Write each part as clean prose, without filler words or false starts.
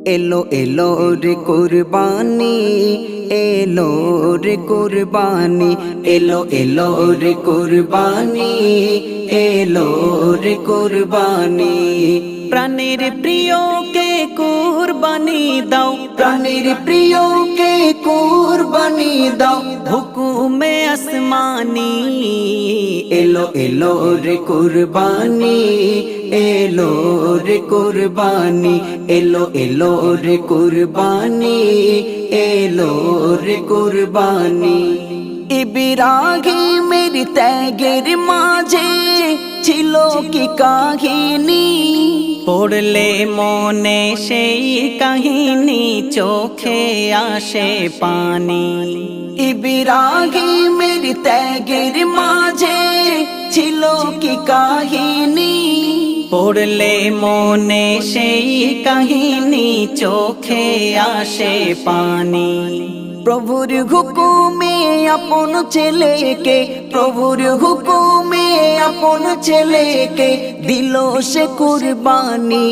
এলো এলো রে কুরবানি, এলো রে কুরবানি, এলো এলো রে কুরবানি, এলো রে কুরবানি। প্রাণের প্রিয়কে কুরবানি দাও, প্রাণের প্রিয়কে কুরবানি দাও, হুকুমে আসমানি। এলো এলো রে কুরবানি, এলো রে কুরবানি, এলো এলো রে কুরবানি, এলো রে কুরবানি। ইব্রাহিমের ত্যাগের মাঝে ছিল কি কাহিনী, পড়লে মনে সেই কাহিনী চোখে আসে পানি। ইব্রাহিমের ত্যাগের মাঝে ছিল কি কাহিনী, পড়লে মনে সেই কাহিনী চোখে আসে পানি। প্রভুর হুকুমে আপন ছেলেকে, প্রভুর হুকুমে আপন ছেলেকে দিল সে কুরবানি।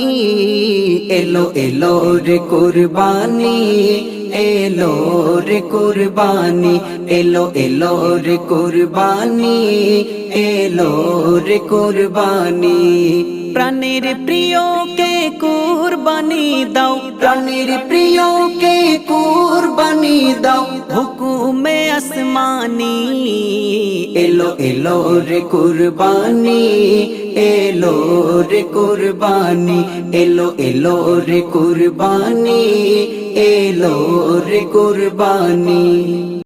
এলো এলো রে কুরবানি, এলো রে কুরবানি, এলো এলো রে কুরবানি, এলো রে কুরবানি। প্রাণের প্রিয়কে কুরবানি দাও, প্রাণের প্রিয়কে কুরবানি দাও, হুকুমে আসমানি। এলো এলো রে কুরবানি, এলো রে কুরবানি, এলো এলো রে কুরবানি, এলো রে কুরবানি।